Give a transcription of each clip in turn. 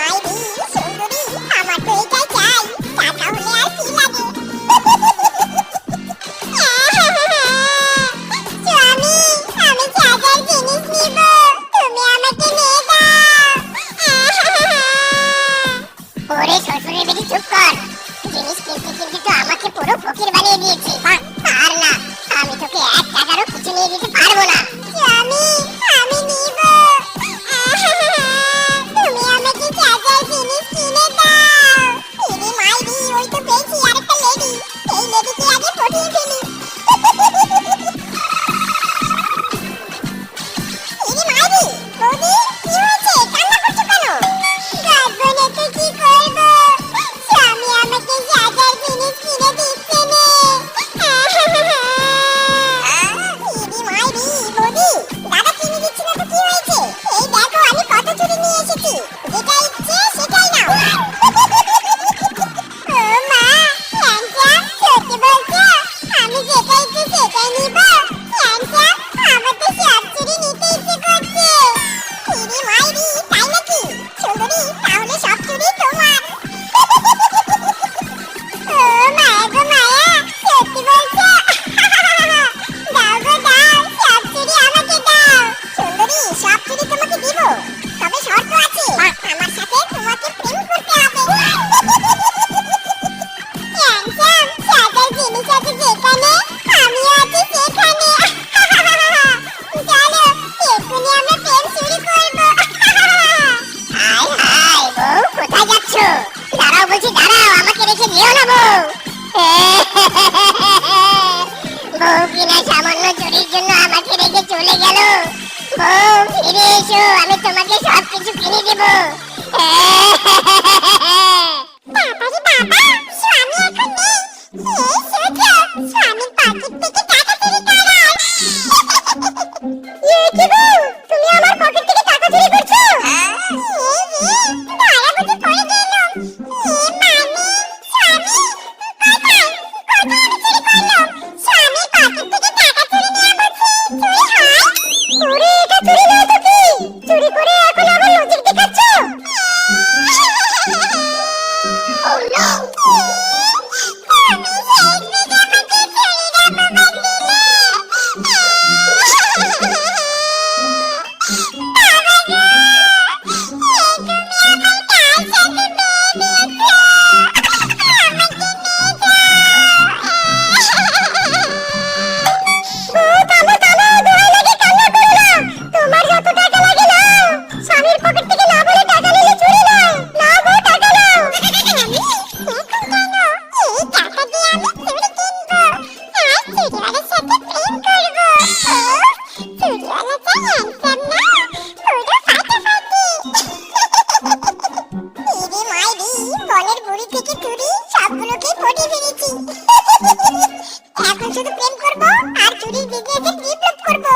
মাইরি সুন্দরী, আমার তো এটাই চাই, টাকা হলে আর কি লাগে। স্বামী, আমি সাজার জিনিস নিব, তুমি আমাকে নিয়ে দাও। ওরে শ্বশুরের বেটি চুপ কর, জিনিস কিনতে কিনতে তো আমাকে পুরো ফকির বানিয়ে দিয়েছে। আর না, আমি তোকে 1 টাকারও কিছু নিয়ে দিতে পারবো না। স্বামী, আমি নিব, তুমি আমাকে সাজার জিনিস কিনে দাও। ইরি মাইরি, ওই তো পেয়েছি আরেকটা লেডি, এই লেডিকে আগে পটিয়ে ফেলি। ইরি মাইরি, বৌদি কি হয়েছে, কান্না করছো কেন? গাবনে তো কি করব, স্বামী আমাকে সাজার জিনিস কিনে দিচ্ছে না। ইরি মাইরি, বৌদি দাদা কিনে দিচ্ছে না তো কি হয়েছে? এই দেখো আমি কত চুড়ি নিয়ে এসেছি, যেটা ইচ্ছে সেটাই নাও। ও মা, ল্যাংচা সত্যি বলছো? আমি যেটা ইচ্ছে সেটাই নিব? ল্যাংচা, আমার তো সব চুড়ি নিতে ইচ্ছে করছে। ইরি মাইরি, তাই নাকি? সুন্দরী, তাহলে সব চুড়ি তোমার। ও মায়া গো মায়া, সত্যি বলছো? দাও গো দাও, সব চুড়ি আমাকে দাও। সুন্দরী, সব চুড়ি তোমাকে দিব, তবে শর্ত আছে, আমার সাথে তোমাকে প্রেম করতে হবে। ল্যাংচাম, সাজার জিনিস আছে যেখানে, আমিও আছি সেখানে। চলো, এক্ষুনি আমরা প্রেম শুরু করবো। হাই হাই, বউ কোথায় যাচ্ছ? দাঁড়াও বলছি, দাঁড়াও, আমাকে রেখে যেও না বউ। বউ কিনা সামান্য চুরির জন্য আমাকে রেখে চলে গেল। বউ ফিরে এসো, আমি তোমাকে সব কিছু কিনে দেব। বাবারে বাবা, স্বামী এখন নেই। এই সোজা, স্বামীর পকেট থেকে টাকা চুরি করা। এই কি গো, তুমি আমার পকেট থেকে টাকা চুরি করছো? ধরা বুঝি পড়ে গেলাম। মানে, স্বামী কোথায়? কোথায় আমি চুরি করলাম? স্বামীর পকেট থেকে টাকা চুরি নেওয়া বলছি, চুরি হয়? ওরে, এটা চুরি নয় তো কি? চুরি করে এখন আমার লজিক দেখাচ্ছ? Oh no! আমি শেষমেশ আমাকে চুরির অপবাদ দিলে। বাবা গো, তুমি আমার কার সাথে বিয়ে দিয়েছো? আমাকে নিয়ে যাও। থামো থামো, দোহাই লাগে, কান্না করো না। তোমার যত টাকা লাগে নাও, স্বামীর পকেট থেকে না বলে টাকা নিলে চুরি নয়। নাও গো, টাকা নাও। আমি এখন কেন? এই টাকা দিয়ে আমি চুড়ি কিনবো, আর চুড়িওয়ালার সাথে প্রেম করবো। চুড়িওয়ালা যা হ্যান্ডসাম না, পুরো ফাটাফাটি। ইরি মাইরি, বনের বুড়ি থেকে চুড়ি সবগুলোকে পটিয়ে ফেলেছি। এখন শুধু প্রেম করবো আর চুরির বিজনেসে ডেভেলপ করবো।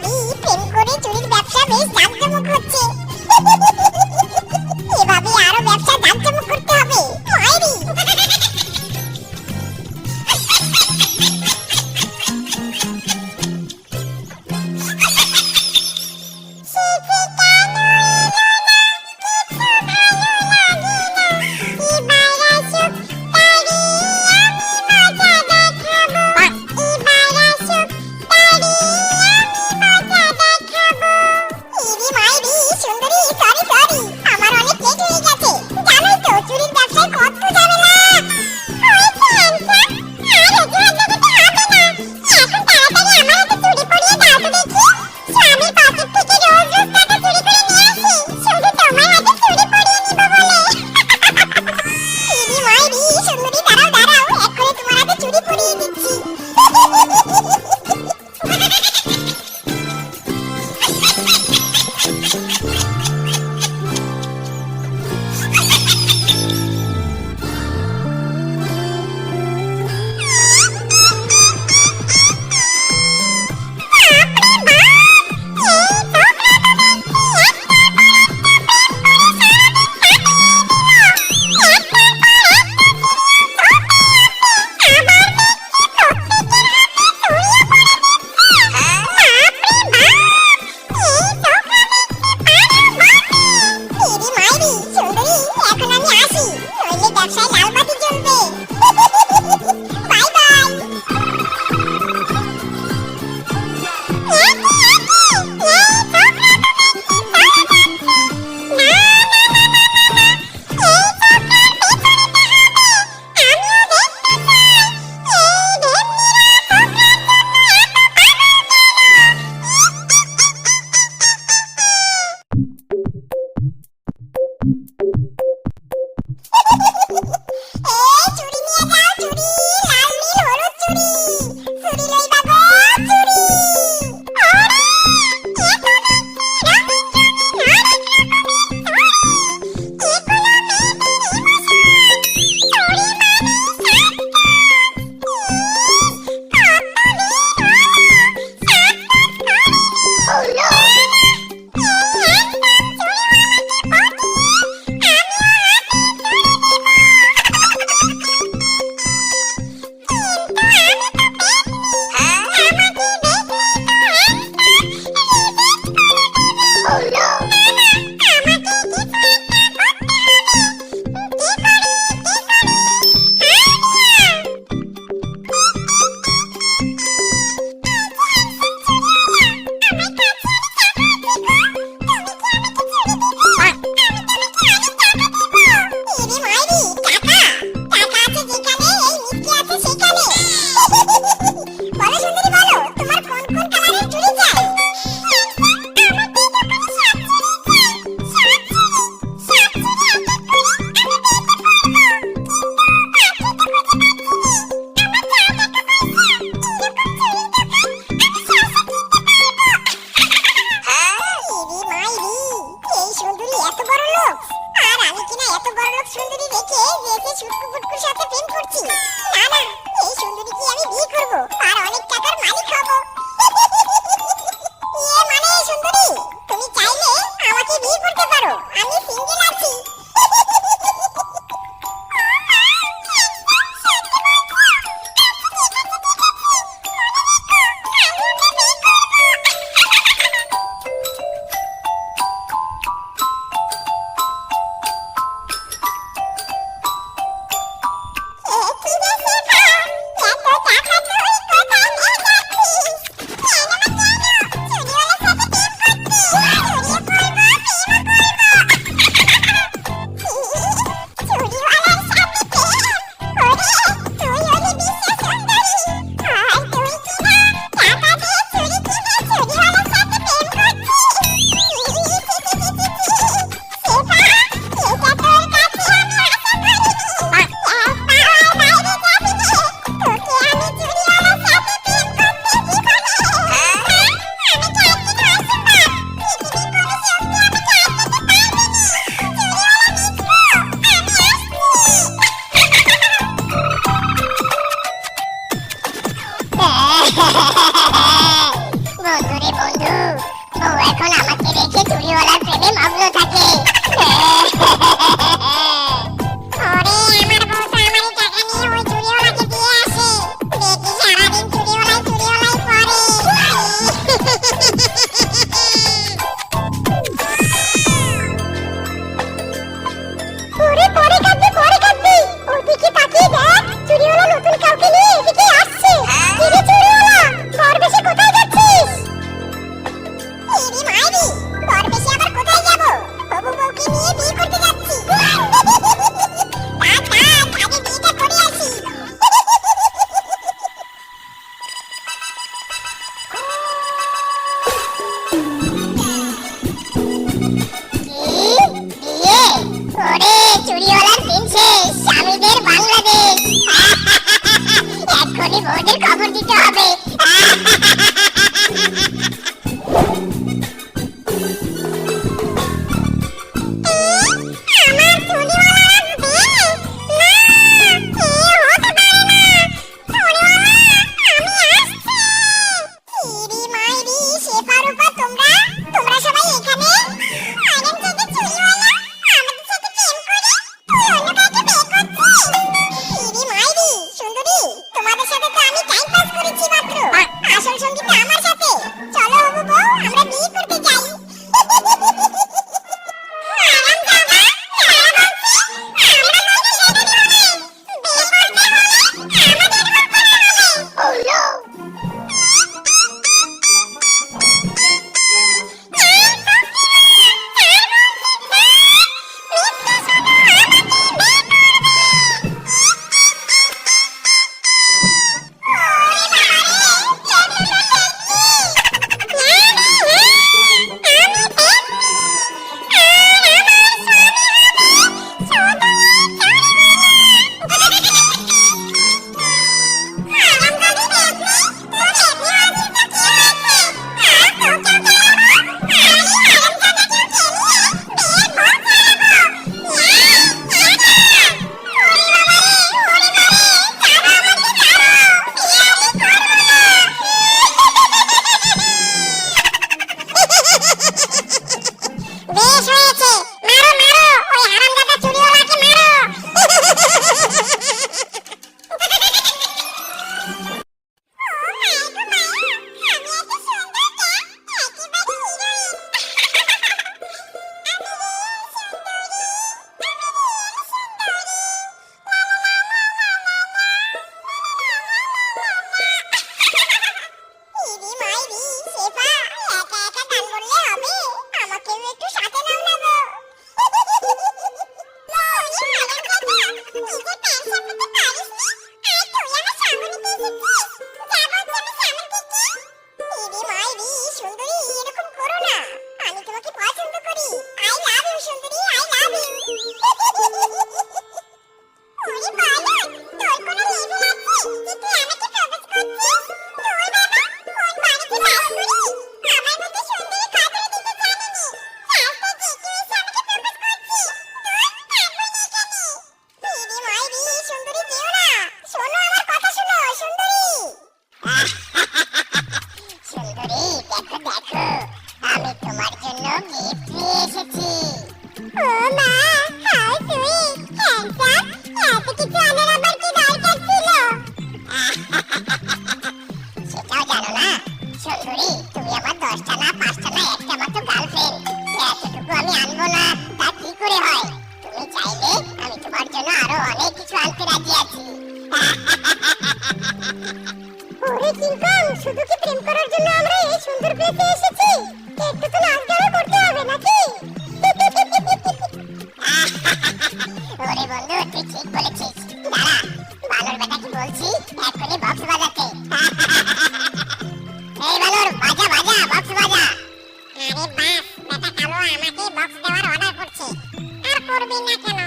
মাইরি প্রেম করে চুরির ব্যবসা বেশ জাঁকজমক হচ্ছে। এভাবে আরো ব্যবসা জাঁকজমক করতে হবে মাইরি। সুন্দরী সরি সরি সারাক্ষণ আমাকে রেখে চুরিওয়ালার প্রেমে মগ্ন থাকে। ওরে আমার বউ তো আমারই টাকা নিয়ে ওই চুরিওয়ালাকে দিয়ে আসে। দেখি সারাদিন চুরিওয়ালাই করে। ওরে পরে কাঁদবি ওদিকে তাকিয়ে দেখ, চুরিওয়ালা নতুন কাউকে নিয়ে এদিকে আসছে। কি রে চুরিওয়ালা, বর বেশি কোথায় যাচ্ছিস? এরি মাইরি, বর বেশি আবার কোথায় যাব? হবু বউকে নিয়ে বিয়ে করতে যাচ্ছি। আগে বিয়েটা করে আসি। ওরে চুরিওয়ালার দিন শেষ, স্বামীদের বাংলাদেশ। এক্ষুনি বউদের খবর দিতে হবে। আমার চুরিওয়ালা আসবে? না, এ হতে পারে না। চুরিওয়ালা, আমি আসছি। ইরি মাইরি, শেফারুপা, তোমরা সবাই এখানে? আইরন থেকে চুরিওয়ালা আমাদের সাথে প্রেম করে তুই অন্য কাউকে বিয়ে করছিস? ইরি মাইরি, সুন্দরী, তোমাদের সাথে তো আমি টাইম পাস করেছি মাত্র। আসল সঙ্গী তো আমার সাথে। চলো হবু বউ, আমরা বিয়ে করতে যাই। হারামজাদা, কারা বলছি? আমরা বলছি সেটা নয়। বিয়ে করতে হলে আমাদের করতে হবে। Oh no! বেশ হয়েছে, মারো মারো, ওই হারামজাদা চুরিওয়ালাকে মারো। ইরি মাইরি, শেফা, একা একা গান বললে হবে? আমাকেও একটু সাথে নাও না গো। ওরে হারামজাদা, নিজে প্যান্ট সামলাতে পারিস নি, আর তুই আমার সামনে এসেছিস। যা বলছি আমি সামনে থেকে। ইরি মাইরি, সুন্দরী, এরকম করো না। আমি তোমাকে পছন্দ করি। আই লাভ ইউ সুন্দরী, আই লাভ ইউ। ওরে বলদ, তোর কোনো লেভেল আছে যে তুই আমাকে প্রপোজ করছিস? তোর বাবা কোন বাড়িতে বাস করি? আমার মতো সুন্দরী কাউকে দিতে জানেনি। রাস্তায় যে কেউ এসে আমাকে প্রপোজ করছে, তোর থাকবো না এখানে। ইরি মাইরি, সুন্দরী যেও না। শোনো আমার কথা, শোনো সুন্দরী। সুন্দরী, দেখো দেখো, আমি তোমার জন্য গিফট নিয়ে এসেছি। ও মা, হাউ সুইট, হ্যান্ডসাম। এত কিছু আনার আবার কি দরকার ছিল? সেটাও জানো না? সুন্দরী, তুমি আমার 10টা না 5টা না একটা মাত্র গার্লফ্রেন্ড। এতটুকু আমি আনবো না, তা কি করে হয়? তুমি চাইলে আমি তোমার জন্য আরো অনেক কিছু আনতে রাজি আছি। ওরে কিংকং, শুধু কি প্রেম করার জন্য আমরা এই সুন্দর প্লেসে এসেছি? একটু তো নাচ গানও করতে হবে নাকি? ওরে বন্ধু, তুই ঠিক বলেছিস। দাঁড়া, বানর বেটাকে বলছি এক্ষুনি বক্স বাজাতে। এই বানর, বাজা বাজা, বক্স বাজা। আরে বাস, বেটা কালো আমাকে বক্স দেওয়ার অর্ডার করছে। আর করবি না কেন?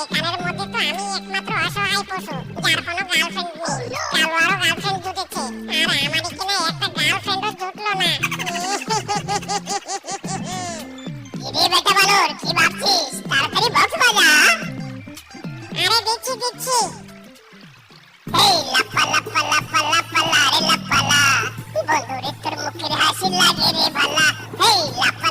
এখানের মধ্যে তো আমি একমাত্র অসহায় পশু, যার কোনো গার্লফ্রেন্ড নেই। কালো আরো গার্লফ্রেন্ড জুটেছে, আর আমারই কিনা একটা গার্লফ্রেন্ডও জুটলো না। কিরে বেটা বানর, কি ভাবছিস? তাড়াতাড়ি বক্স বাজা। আরে দিচ্ছি দিচ্ছি। এই লাফা লাফা লাফা লাফা লা রে লাফা লা, বন্ধুরে তোর মুখের হাসি লাগে রে ভালা। এই লাফা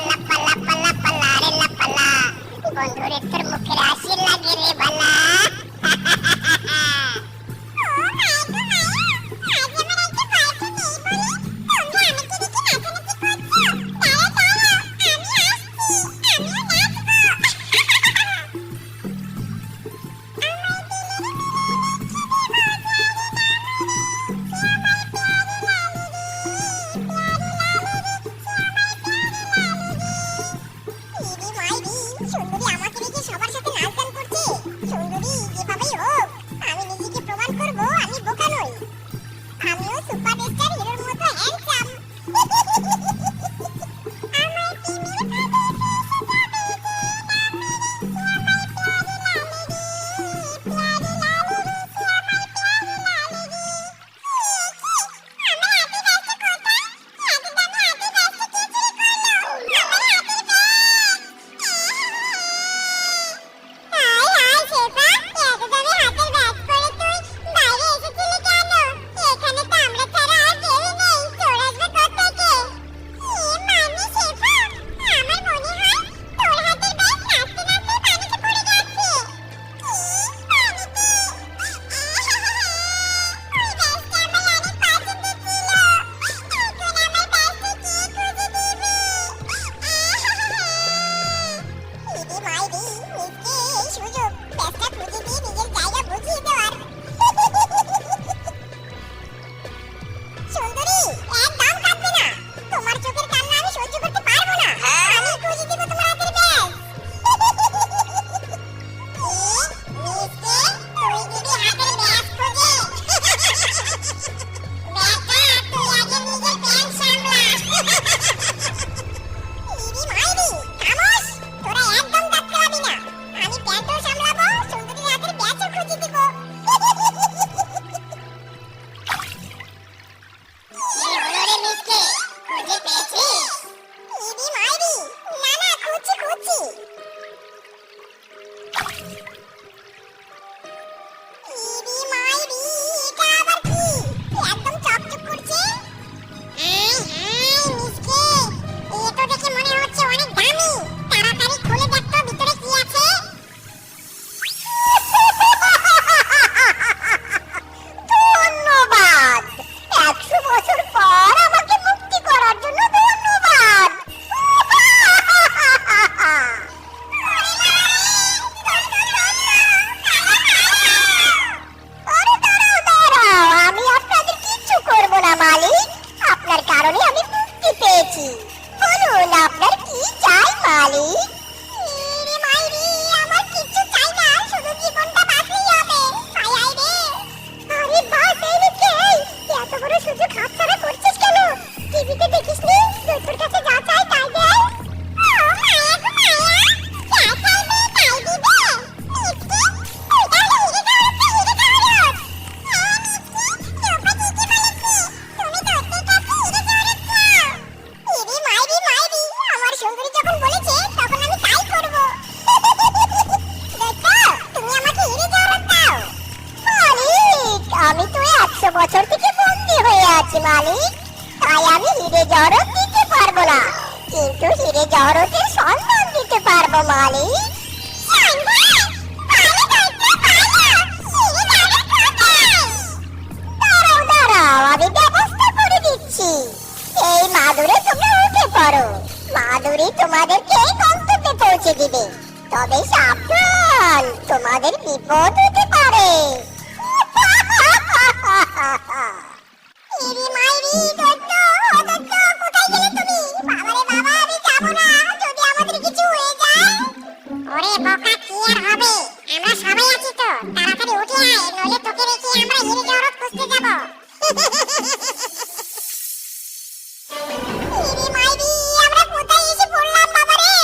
আপনার কি চাই মালিক? রে মাইরি, আমার কিচ্ছু চাই না, শুধু জীবনটা বাঁচলেই হবে। আয় আয় রে। আরে বাস, এই রে, এই এত বড় সুযোগ হাতছাড়া করছিস কেন? টিভিতে দেখিস নি তোর কাছে যা চাই তাই দেয়। ও মায়া গো মায়া, যা চাইবে তাই দিবে। মিষ্টি, তুই তাহলে হিরে খাওয়াচ্ছ, হিরে খাওয়াচ্ছ। হ্যাঁ মিষ্টি, চোপা ঠিকই বলেছি, তুমি ধরতে কাছে হিরে খাওয়াচ্ছ। ইরে মাইরি মাইরি, আমার সুন্দরী যখন বলেছে তখন আমি তাই করব। দেখো, তুমি আমাকে হিরে জহরত দাও। মালিক, আমি তো 100 বছর থেকে বন্দী হয়ে আছি মালিক, তাই আমি হিরে জহরত দিতে পারবো না, কিন্তু হিরে জহরতের সন্ধান দিতে পারবো মালিক। দাঁড়াও দাঁড়াও, আমি ব্যবস্থা করে দিচ্ছি। এই মাদুরে তোমরা উঠে পড়ো, মাদুরি তোমাদেরকে গন্তব্যে পৌঁছে দিবে। তবে সাবধান, তোমাদের বিপদ হতে পারে। ইরি মাইরি, দত্ত, ও দত্ত, কোথায় গেলে তুমি? বাবারে বাবা, আমি যাবো না, যদি আমাদের কিছু হয়ে যায়। ওরে বোকা, কি আর হবে, আমরা সবাই আছি তো, তাড়াতাড়ি উঠে আয়, নইলে তোকে রেখে আমরা হিরে জহরত খুঁজতে যাবো। ইরি মাইরি, আমরা কোথায় এসে পড়লাম বাবারে?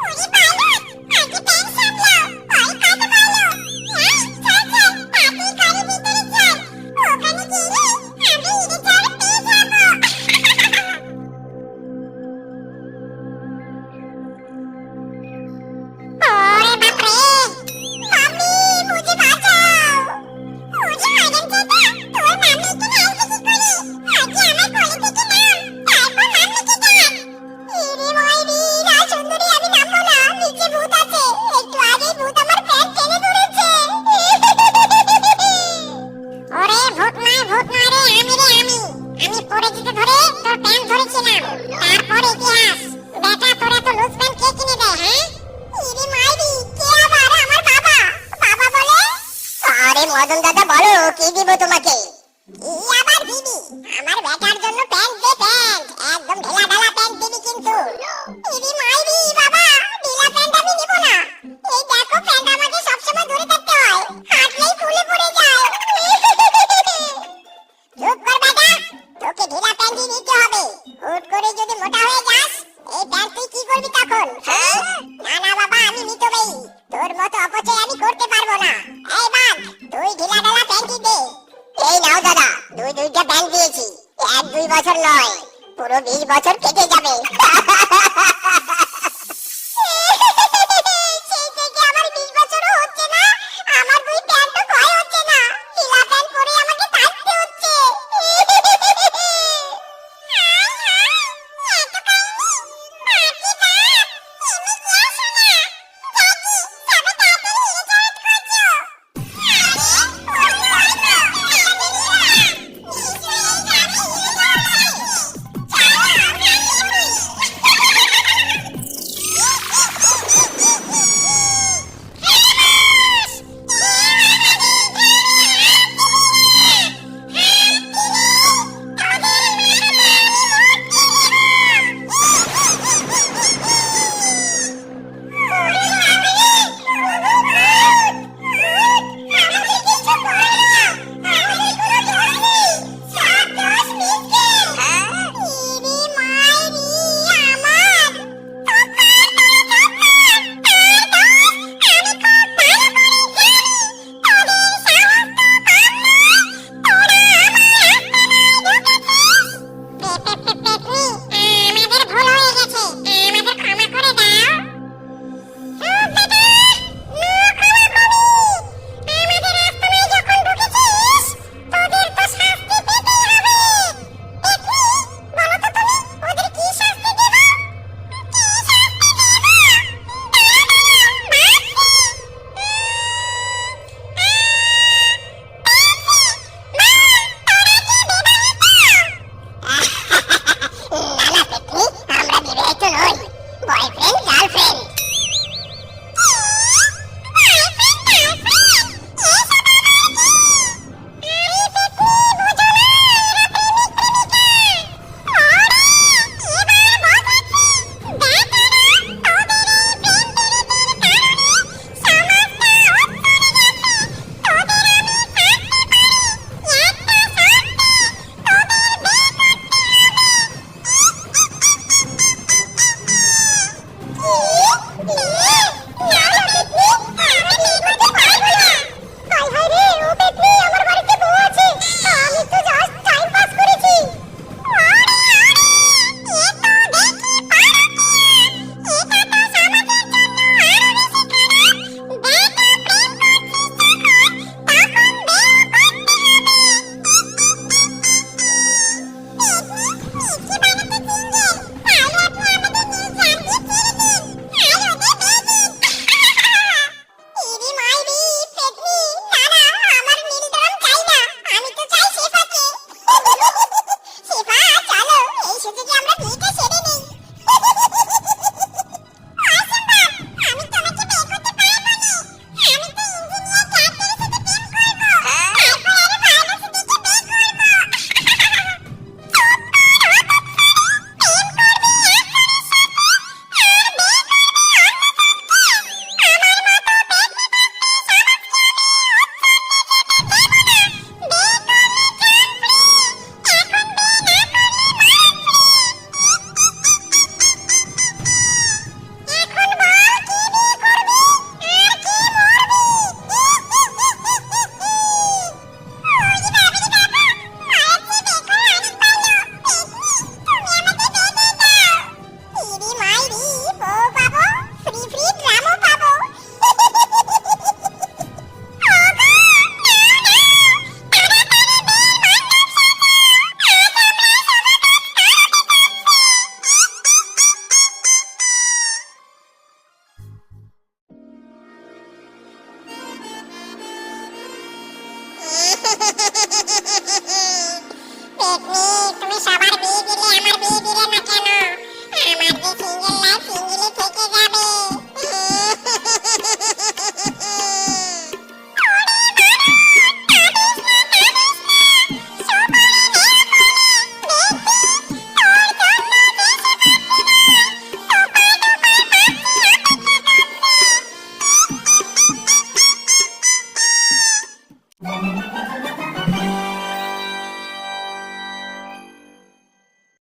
ওরে বালক, আগে ট্যাঙ্ক সামলাও, ওই কত বালক। এই, চল চল, পাতি ঘরের ভিতরে চল, ওখানে গেলে আমরা হিরে জহরত পেয়ে যাবো। ওরে বাপরে, মাম্মি, মুঝে বাঁচাও। ওরে হারাম দাদা, তোর মাম্মি এখানে আইছে কি করে? আগে আমার কোলে থেকে নাম, তারপর মাম্মিকে ডাক। ইরে মাইরি, রাজসুন্দরী, আমি নামবো না, নিচে ভূত আছে। একটু আগেই ভূত আমার প্যান্ট টেনে ধরেছে। ওরে ভূত নয়, ভূত নয় রে, আমি রে, আমি পড়ে যেতে ধরে তোর প্যান্ট ধরেছিলাম, তারপর ইতিহাস। বেটা, তোরা তো লুজ প্যান্ট কে কিনে দেয়, হ্যাঁ? ইরে মাইরি, কে আবার? আমার বাবা। বাবা বলে? আরে মদন দাদা, বলো কি দিব তোমাকে? কি আবার দিবি? আমার বেটার জন্য প্যান্ট দে, প্যান্ট একদম ঢেলা ঢালা প্যান্ট দিবি কিন্তু। ইরে মাইরি, বাবা, ঢিলা প্যান্ট আমি নিব না। এই দেখো, প্যান্ট আমাকে সবসময় ধরে থাকতে হয়, হাঁটলেই খুলে পড়ে যায়। চুপ কর বেটা, তোকে ঢিলা প্যান্টই নিতে হবে। হুট করে যদি মোটা হয়ে যাস, এই প্যান্ট তুই কি করবি তখন? হ্যাঁ? না না বাবা, আমি মিতবেই, তোর মতো অপচয় আমি করতে পারবো না। এই বাঘ, তুই ঢিলা ঢালা প্যান্টই দে। এই নাও দাদা, দুইটা প্যান্ট দিয়েছি, 1-2 বছর নয়, পুরো 20 বছর